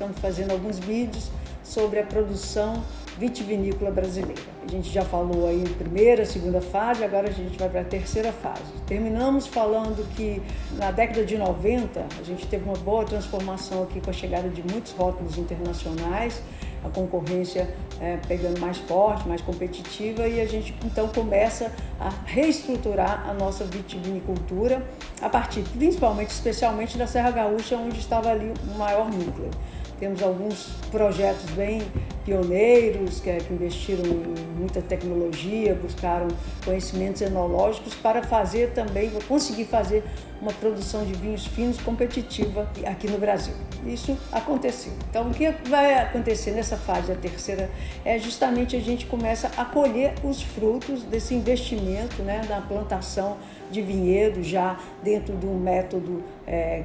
estamos fazendo alguns vídeos sobre a produção vitivinícola brasileira. A gente já falou aí em primeira, segunda fase, agora a gente vai para a terceira fase. Terminamos falando que na década de 90 a gente teve uma boa transformação aqui com a chegada de muitos rótulos internacionais, a concorrência pegando mais forte, mais competitiva, e a gente então começa a reestruturar a nossa vitivinicultura a partir, principalmente, especialmente da Serra Gaúcha, onde estava ali o maior núcleo. Temos alguns projetos bem pioneiros, que investiram em muita tecnologia, buscaram conhecimentos enológicos para fazer também, conseguir fazer uma produção de vinhos finos competitiva aqui no Brasil. Isso aconteceu. Então, o que vai acontecer nessa fase da terceira é justamente a gente começa a colher os frutos desse investimento, né, na plantação de vinhedo, já dentro de um método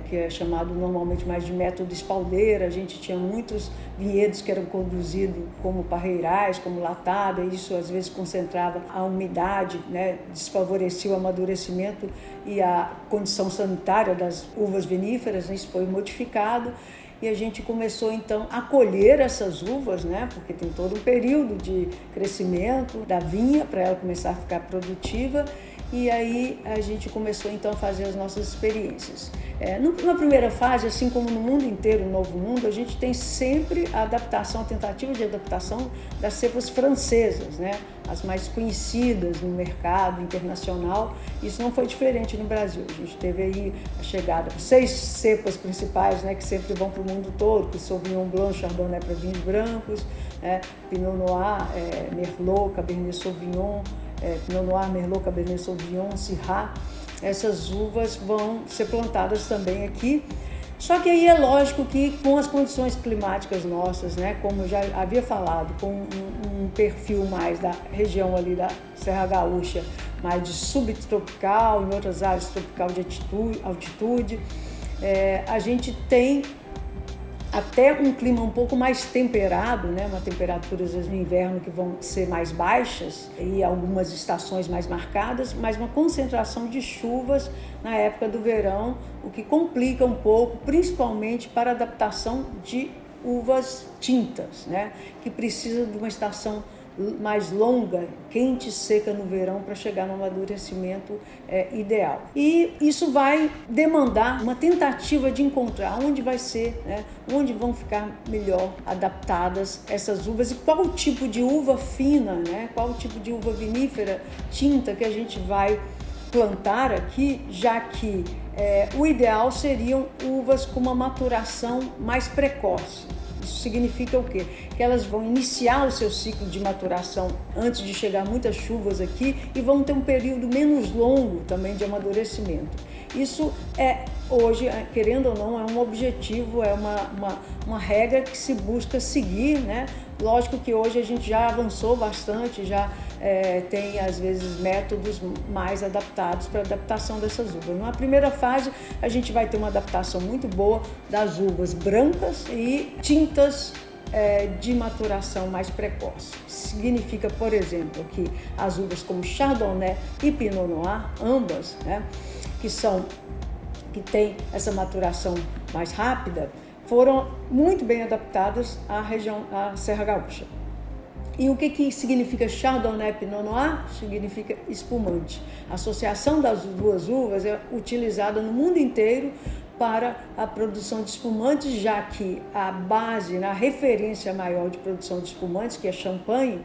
que é chamado normalmente mais de método espaldeira. A gente tinha muitos vinhedos que eram conduzidos como parreirais, como latada, e isso às vezes concentrava a umidade, né, desfavorecia o amadurecimento e a condição sanitária das uvas viníferas. Isso foi modificado e a gente começou então a colher essas uvas, né, porque tem todo um período de crescimento da vinha para ela começar a ficar produtiva. E aí a gente começou então a fazer as nossas experiências. Na primeira fase, assim como no mundo inteiro, no Novo Mundo, a gente tem sempre a adaptação, a tentativa de adaptação das cepas francesas, né? As mais conhecidas no mercado internacional. Isso não foi diferente no Brasil. A gente teve aí a chegada de 6 cepas principais, né, que sempre vão para o mundo todo, que Sauvignon Blanc, Chardonnay para vinhos brancos, Pinot Noir, Merlot, Cabernet Sauvignon, Pinot Noir, Merlot, Cabernet Sauvignon, Syrah. Essas uvas vão ser plantadas também aqui. Só que aí é lógico que com as condições climáticas nossas, né, como eu já havia falado, com um perfil mais da região ali da Serra Gaúcha, mais de subtropical, em outras áreas tropical de altitude, a gente tem até um clima um pouco mais temperado, né? Uma temperatura às vezes no inverno que vão ser mais baixas e algumas estações mais marcadas, mas uma concentração de chuvas na época do verão, o que complica um pouco, principalmente para a adaptação de uvas tintas, né? Que precisa de uma estação mais longa, quente e seca no verão para chegar no amadurecimento ideal. E isso vai demandar uma tentativa de encontrar onde vai ser, né, onde vão ficar melhor adaptadas essas uvas e qual tipo de uva fina, né, qual tipo de uva vinífera tinta que a gente vai plantar aqui, já que o ideal seriam uvas com uma maturação mais precoce. Isso significa o quê? Que elas vão iniciar o seu ciclo de maturação antes de chegar muitas chuvas aqui e vão ter um período menos longo também de amadurecimento. Isso hoje, querendo ou não, é um objetivo, é uma regra que se busca seguir, né? Lógico que hoje a gente já avançou bastante, já tem às vezes métodos mais adaptados para a adaptação dessas uvas. Na primeira fase a gente vai ter uma adaptação muito boa das uvas brancas e tintas de maturação mais precoce. Significa, por exemplo, que as uvas como Chardonnay e Pinot Noir, ambas, né, que têm essa maturação mais rápida, foram muito bem adaptadas à região, à Serra Gaúcha. E o que significa Chardonnay e Pinot Noir? Significa espumante. A associação das duas uvas é utilizada no mundo inteiro para a produção de espumantes, já que a base, a referência maior de produção de espumantes, que é champanhe,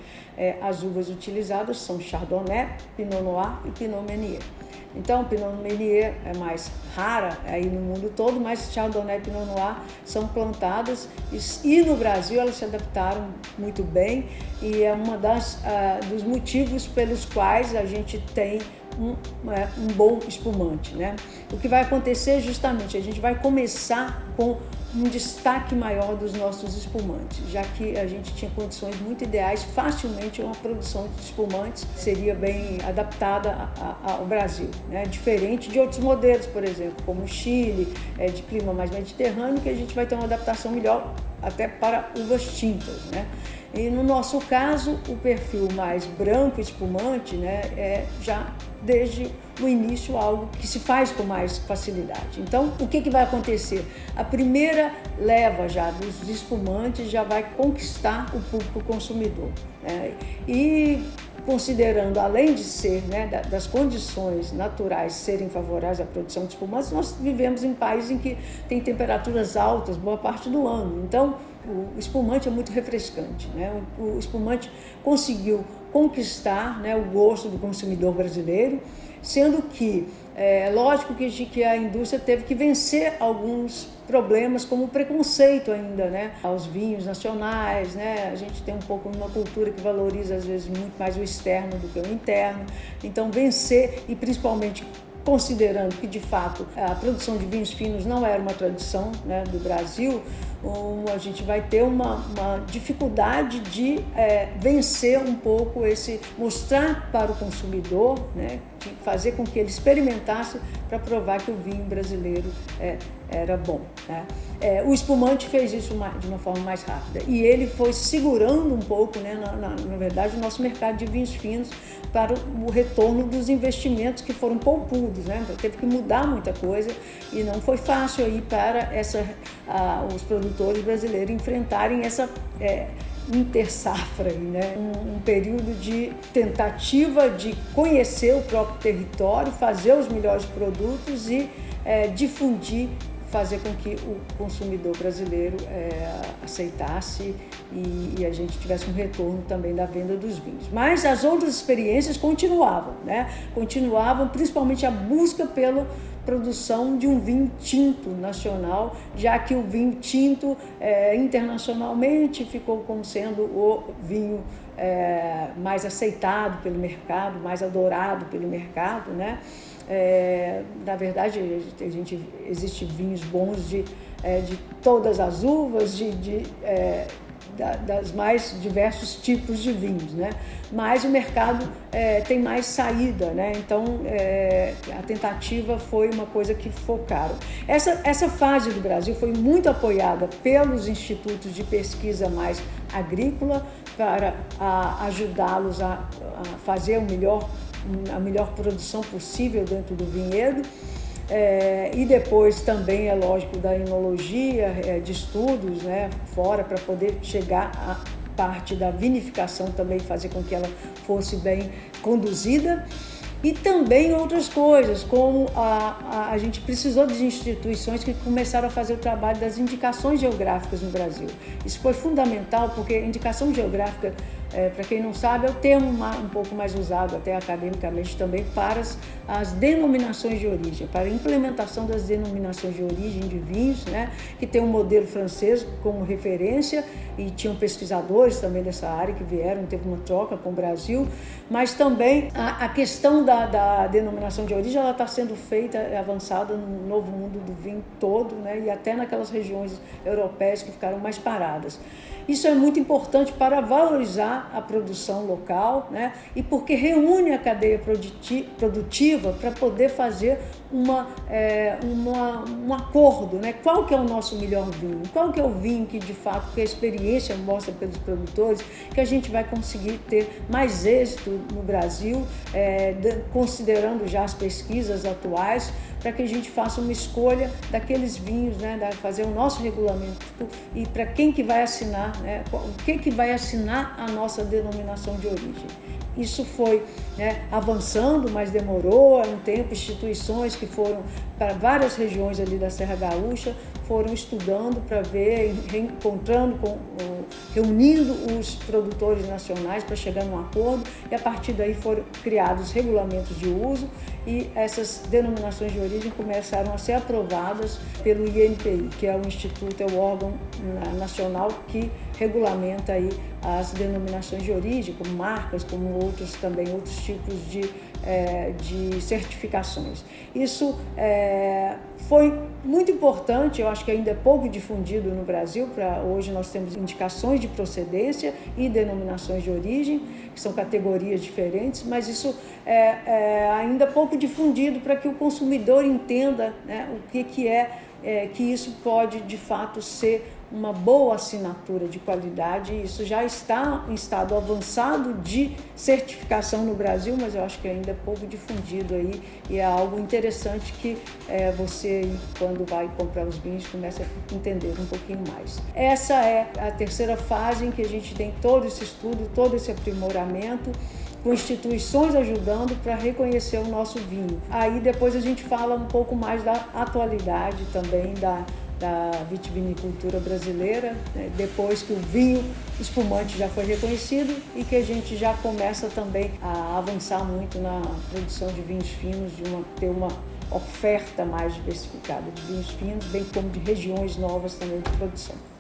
as uvas utilizadas são Chardonnay, Pinot Noir e Pinot Meunier. Então, Pinot Meunier é mais rara aí no mundo todo, mas Chardonnay e Pinot Noir são plantadas e no Brasil elas se adaptaram muito bem e é uma dos motivos pelos quais a gente tem um bom espumante, né? O que vai acontecer justamente, a gente vai começar com um destaque maior dos nossos espumantes, já que a gente tinha condições muito ideais, facilmente uma produção de espumantes seria bem adaptada ao Brasil, né? Diferente de outros modelos, por exemplo, como o Chile, de clima mais mediterrâneo, que a gente vai ter uma adaptação melhor até para uvas tintas, né? E no nosso caso, o perfil mais branco, espumante, né, é já desde o início algo que se faz com mais facilidade. Então, o que vai acontecer? A primeira leva já dos espumantes já vai conquistar o público consumidor, né? E considerando, além de ser, né, das condições naturais serem favoráveis à produção de espumantes, nós vivemos em países em que tem temperaturas altas boa parte do ano. Então, o espumante é muito refrescante, né? O espumante conseguiu conquistar, né, o gosto do consumidor brasileiro, sendo que é lógico que a indústria teve que vencer alguns problemas, como o preconceito ainda, né, aos vinhos nacionais, né? A gente tem um pouco uma cultura que valoriza às vezes muito mais o externo do que o interno. Então vencer, e principalmente considerando que de fato a produção de vinhos finos não era uma tradição, né, do Brasil, a gente vai ter uma dificuldade de vencer um pouco mostrar para o consumidor, né, fazer com que ele experimentasse para provar que o vinho brasileiro era bom, né? O espumante fez isso de uma forma mais rápida e ele foi segurando um pouco, né, na verdade, o nosso mercado de vinhos finos para o retorno dos investimentos que foram poupudos, né? Teve que mudar muita coisa e não foi fácil aí para os produtores brasileiros enfrentarem essa intersafra, né? Um período de tentativa de conhecer o próprio território, fazer os melhores produtos e difundir, fazer com que o consumidor brasileiro aceitasse e a gente tivesse um retorno também da venda dos vinhos. Mas as outras experiências continuavam, né? Continuavam principalmente a busca pela produção de um vinho tinto nacional, já que o vinho tinto internacionalmente ficou como sendo o vinho mais aceitado pelo mercado, mais adorado pelo mercado, né? Na verdade, existe vinhos bons de todas as uvas, das mais diversos tipos de vinhos, né? Mas o mercado tem mais saída, né? Então a tentativa foi uma coisa que focaram. Essa fase do Brasil foi muito apoiada pelos institutos de pesquisa mais agrícola para ajudá-los a fazer a melhor produção possível dentro do vinhedo. E depois também, é lógico, da enologia, de estudos, né, fora, para poder chegar à parte da vinificação também, fazer com que ela fosse bem conduzida. E também outras coisas, como a gente precisou de instituições que começaram a fazer o trabalho das indicações geográficas no Brasil. Isso foi fundamental, porque indicação geográfica, para quem não sabe, é o termo um pouco mais usado até academicamente também para as denominações de origem, para a implementação das denominações de origem de vinhos, né, que tem um modelo francês como referência, e tinham pesquisadores também dessa área que vieram, teve uma troca com o Brasil, mas também a questão da denominação de origem, ela está sendo feita, avançada no novo mundo do vinho todo, né, e até naquelas regiões europeias que ficaram mais paradas. Isso é muito importante para valorizar a produção local, né? E porque reúne a cadeia produtiva para poder fazer um acordo, né? Qual que é o nosso melhor vinho? Qual que é o vinho que, de fato, que a experiência mostra pelos produtores, que a gente vai conseguir ter mais êxito no Brasil, considerando já as pesquisas atuais, para que a gente faça uma escolha daqueles vinhos, né, fazer o nosso regulamento e para quem que vai assinar, né, o que vai assinar a nossa denominação de origem. Isso foi, né, avançando, mas demorou um tempo. Instituições que foram para várias regiões ali da Serra Gaúcha foram estudando para ver, reunindo os produtores nacionais para chegar num acordo, e a partir daí foram criados regulamentos de uso e essas denominações de origem começaram a ser aprovadas pelo INPI, que é o Instituto, é o órgão nacional que regulamenta aí as denominações de origem, como marcas, como outros tipos de certificações. Isso foi muito importante, eu acho que ainda é pouco difundido no Brasil. Hoje nós temos indicações de procedência e denominações de origem, que são categorias diferentes, mas isso é ainda pouco difundido para que o consumidor entenda, né, o que isso pode de fato ser uma boa assinatura de qualidade. Isso já está em estado avançado de certificação no Brasil, mas eu acho que ainda é pouco difundido aí, e é algo interessante que você, quando vai comprar os vinhos, começa a entender um pouquinho mais. Essa é a terceira fase em que a gente tem todo esse estudo, todo esse aprimoramento, com instituições ajudando para reconhecer o nosso vinho. Aí depois a gente fala um pouco mais da atualidade também da vitivinicultura brasileira, né? Depois que o vinho espumante já foi reconhecido e que a gente já começa também a avançar muito na produção de vinhos finos, ter uma oferta mais diversificada de vinhos finos, bem como de regiões novas também de produção.